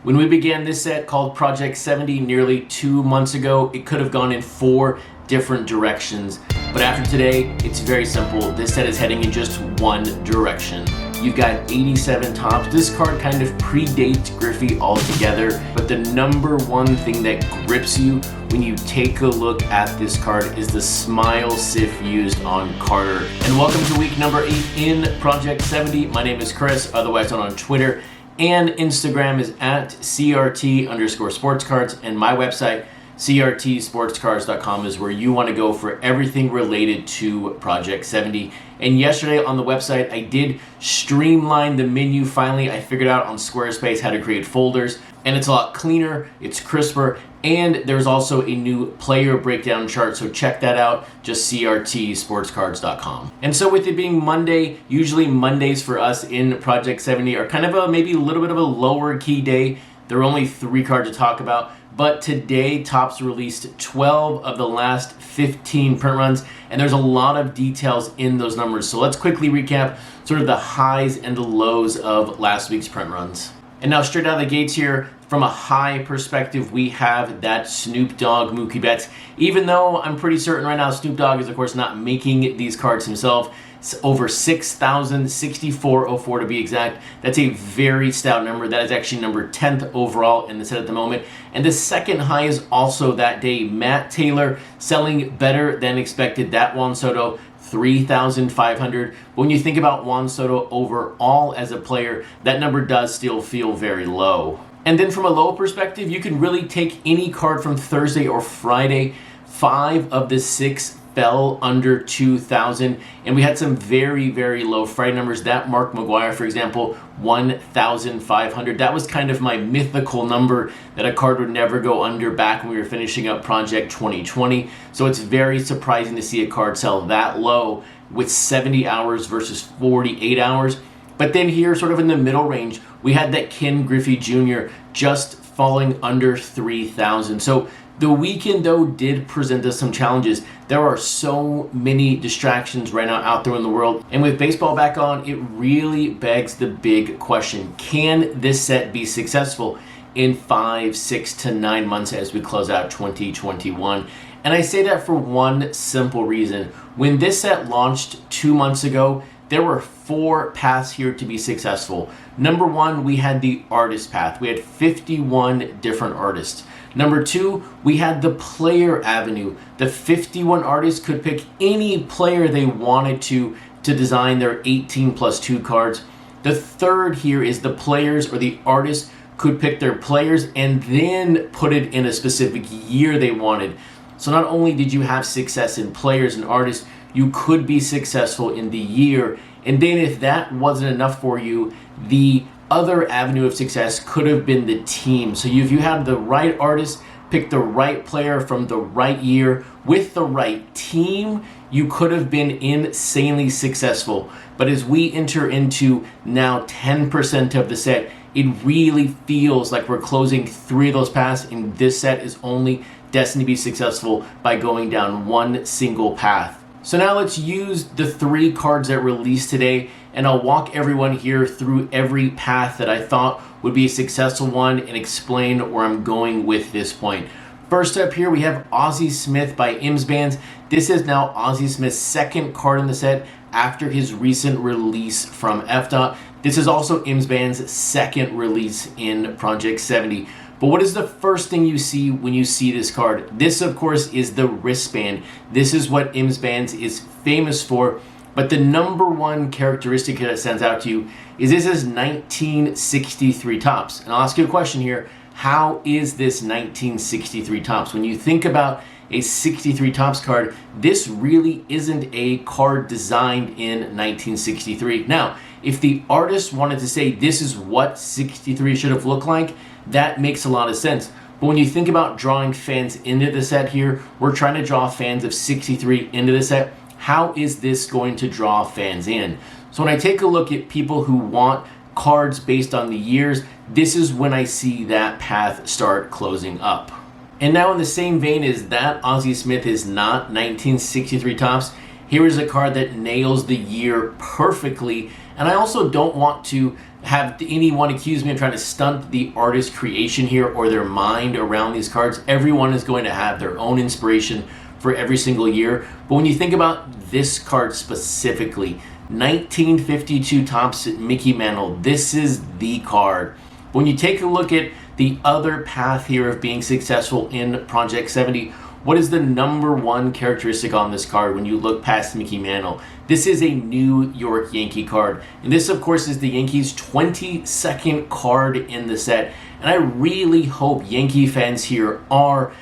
When we began this set called Project 70 nearly 2 months ago, it could have gone in 4 different directions. But after today, it's very simple. This set is heading in just one direction. You've got 87 tops. This card kind of predates Griffey altogether, but the number one thing that grips you when you take a look at this card is the smile sif used on Carter. And welcome to week number 8 in Project 70. My name is Chris, otherwise known on Twitter, and Instagram is at CRT_sportscards, and my website, CRTsportscards.com, is where you want to go for everything related to Project 70. And yesterday on the website, I did streamline the menu. Finally, I figured out on Squarespace how to create folders, and it's a lot cleaner, it's crisper, and there's also a new player breakdown chart, so check that out, just CRTsportscards.com. And so with it being Monday, usually Mondays for us in Project 70 are kind of maybe a little bit of a lower key day. There are only 3 cards to talk about, but today Topps released 12 of the last 15 print runs, and there's a lot of details in those numbers. So let's quickly recap sort of the highs and the lows of last week's print runs. And now straight out of the gates here, from a high perspective, we have that Snoop Dogg Mookie Betts. Even though I'm pretty certain right now Snoop Dogg is of course not making these cards himself, it's over 6,000, 6404 to be exact. That's a very stout number. That is actually number 10th overall in the set at the moment. And the second high is also that day. Matt Taylor selling better than expected. That Juan Soto, 3,500. When you think about Juan Soto overall as a player, that number does still feel very low. And then from a low perspective, you can really take any card from Thursday or Friday. 5 of the 6 fell under 2,000, and we had some very, very low Friday numbers. That Mark McGwire, for example, 1,500. That was kind of my mythical number that a card would never go under back when we were finishing up Project 2020. So it's very surprising to see a card sell that low with 70 hours versus 48 hours. But then here, sort of in the middle range, we had that Ken Griffey Jr. just falling under 3,000. So the weekend, though, did present us some challenges. There are so many distractions right now out there in the world. And with baseball back on, it really begs the big question. Can this set be successful in 5, 6 to 9 months as we close out 2021? And I say that for one simple reason. When this set launched 2 months ago, there were 4 paths here to be successful. Number 1, we had the artist path. We had 51 different artists. Number 2, we had the player avenue. The 51 artists could pick any player they wanted to design their 18+2 cards. The third here is the players or the artists could pick their players and then put it in a specific year they wanted. So not only did you have success in players and artists, you could be successful in the year. And then if that wasn't enough for you, the other avenue of success could have been the team. So if you had the right artist, pick the right player from the right year with the right team, you could have been insanely successful. But as we enter into now 10% of the set, it really feels like we're closing 3 of those paths, and this set is only destined to be successful by going down one single path. So now let's use the 3 cards that released today, and I'll walk everyone here through every path that I thought would be a successful one and explain where I'm going with this point. First up here, we have OZZY Smith by Imsbands. This is now OZZY Smith's 2nd card in the set after his recent release from FDOT. This is also Imsbands' 2nd release in Project 70. But what is the first thing you see when you see this card? This, of course, is the wristband. This is what Imsbands is famous for. But the number one characteristic that stands out to you is this is 1963 Topps. And I'll ask you a question here. How is this 1963 Topps? When you think about a 63 Topps card, this really isn't a card designed in 1963. Now, if the artist wanted to say this is what 63 should have looked like, that makes a lot of sense. But when you think about drawing fans into the set here, we're trying to draw fans of 63 into the set. How is this going to draw fans in? So when I take a look at people who want cards based on the years, this is when I see that path start closing up. And now in the same vein as that OZZY Smith is not 1963 Topps, here is a card that nails the year perfectly. And I also don't want to have anyone accuse me of trying to stunt the artist's creation here or their mind around these cards. Everyone is going to have their own inspiration for every single year. But when you think about this card specifically, 1952 Topps Mickey Mantle, this is the card. When you take a look at the other path here of being successful in Project 70, what is the number one characteristic on this card when you look past Mickey Mantle? This is a New York Yankee card. And this, of course, is the Yankees' 22nd card in the set. And I really hope Yankee fans here are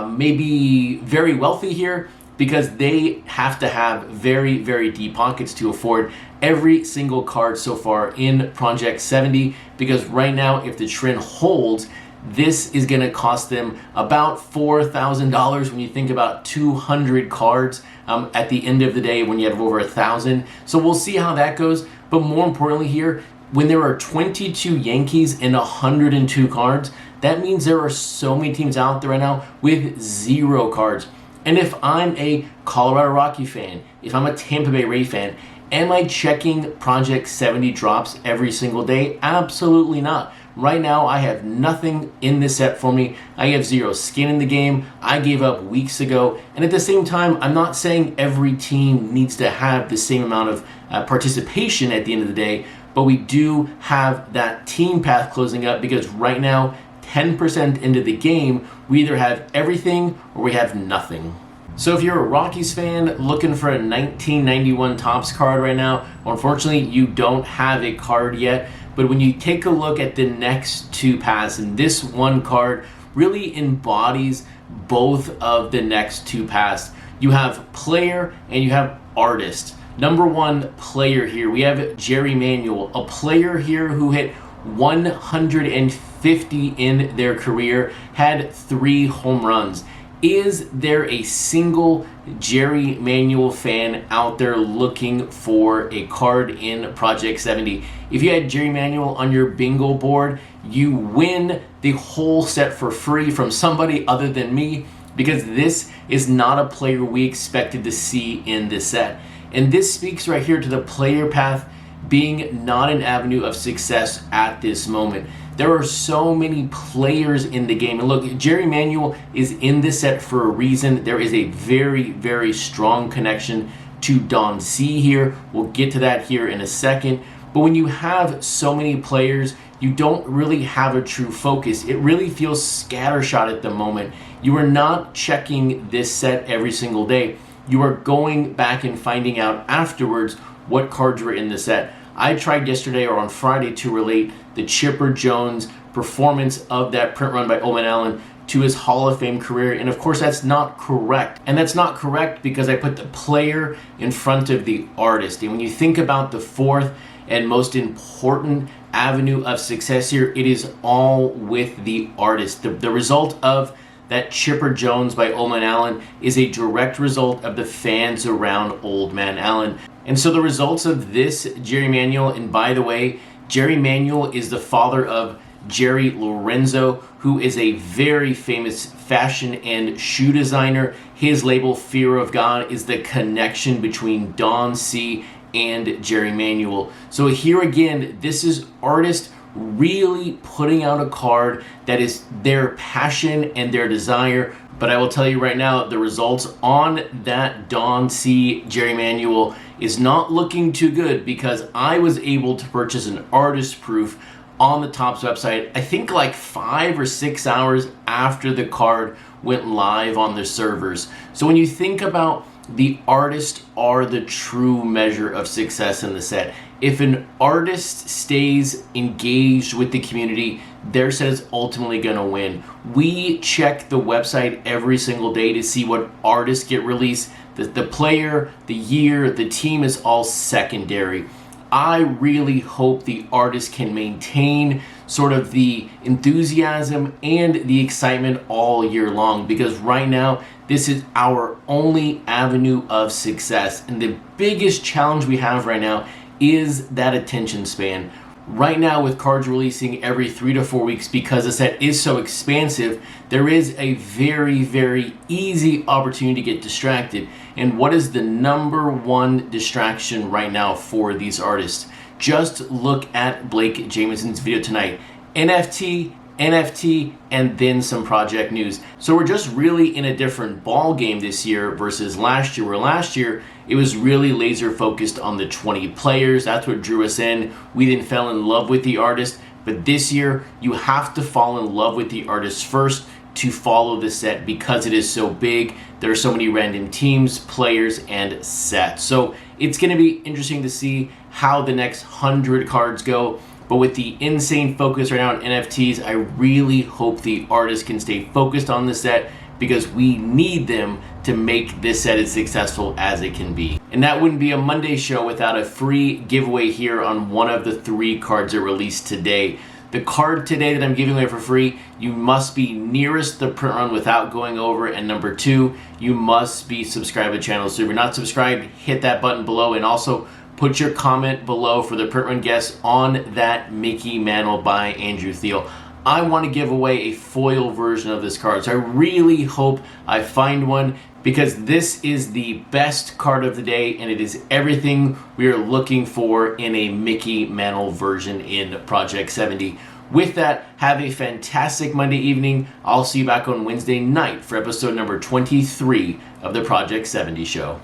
maybe very wealthy here, because they have to have very, very deep pockets to afford every single card so far in Project 70. Because right now, if the trend holds, this is going to cost them about $4,000 when you think about 200 cards at the end of the day when you have over 1,000. So we'll see how that goes. But more importantly here, when there are 22 Yankees and 102 cards, that means there are so many teams out there right now with 0 cards. And if I'm a Colorado Rocky fan, if I'm a Tampa Bay Ray fan, am I checking Project 70 drops every single day? Absolutely not. Right now, I have nothing in this set for me. I have 0 skin in the game. I gave up weeks ago. And at the same time, I'm not saying every team needs to have the same amount of participation at the end of the day, but we do have that team path closing up, because right now, 10% into the game, we either have everything or we have nothing. So if you're a Rockies fan looking for a 1991 Topps card right now, unfortunately you don't have a card yet. But when you take a look at the next 2 paths, and this one card really embodies both of the next 2 paths. You have player and you have artist. Number 1 player here, we have Jerry Manuel, a player here who hit 150 in their career, had 3 home runs. Is there a single Jerry Manuel fan out there looking for a card in Project 70? If you had Jerry Manuel on your bingo board, you win the whole set for free from somebody other than me, because this is not a player we expected to see in this set. And this speaks right here to the player path being not an avenue of success at this moment. There are so many players in the game. And look, Jerry Manuel is in this set for a reason. There is a very, very strong connection to Don C here. We'll get to that here in a second. But when you have so many players, you don't really have a true focus. It really feels scattershot at the moment. You are not checking this set every single day. You are going back and finding out afterwards what cards were in the set. I tried yesterday or on Friday to relate the Chipper Jones performance of that print run by Manuel to his Hall of Fame career, and of course that's not correct. And that's not correct because I put the player in front of the artist. And when you think about the 4th and most important avenue of success here, it is all with the artist. The result of that Chipper Jones by Old Man Allen is a direct result of the fans around Old Man Allen. And so the results of this Jerry Manuel, and by the way, Jerry Manuel is the father of Jerry Lorenzo, who is a very famous fashion and shoe designer. His label, Fear of God, is the connection between Don C. and Jerry Manuel. So here again, this is artist really putting out a card that is their passion and their desire. But I will tell you right now, the results on that Don C. Jerry Manuel is not looking too good, because I was able to purchase an artist proof on the Topps website, I think like 5 or 6 hours after the card went live on the servers. So when you think about the artists are the true measure of success in the set. If an artist stays engaged with the community, their set is ultimately going to win. We check the website every single day to see what artists get released. The player, the year, the team is all secondary. I really hope the artist can maintain sort of the enthusiasm and the excitement all year long, because right now this is our only avenue of success. And the biggest challenge we have right now is that attention span. Right now, with cards releasing every 3 to 4 weeks, because the set is so expansive, there is a very, very easy opportunity to get distracted. And what is the number one distraction right now for these artists? Just look at Blake Jamison's video tonight. NFT, NFT, and then some project news. So we're just really in a different ball game this year versus last year, where last year it was really laser focused on the 20 players. That's what drew us in. We then fell in love with the artist. But this year, you have to fall in love with the artist first to follow the set because it is so big. There are so many random teams, players, and sets. So it's going to be interesting to see how the next 100 cards go. But with the insane focus right now on NFTs, I really hope the artist can stay focused on the set because we need them to make this set as successful as it can be. And that wouldn't be a Monday show without a free giveaway here on one of the 3 cards that released today. The card today that I'm giving away for free, you must be nearest the print run without going over, and number 2, you must be subscribed to the channel. So if you're not subscribed, hit that button below, and also put your comment below for the print run guess on that Mickey Mantle by Andrew Thiel. I want to give away a foil version of this card, so I really hope I find one because this is the best card of the day and it is everything we are looking for in a Mickey Mantle version in Project 70. With that, have a fantastic Monday evening. I'll see you back on Wednesday night for episode number 23 of the Project 70 show.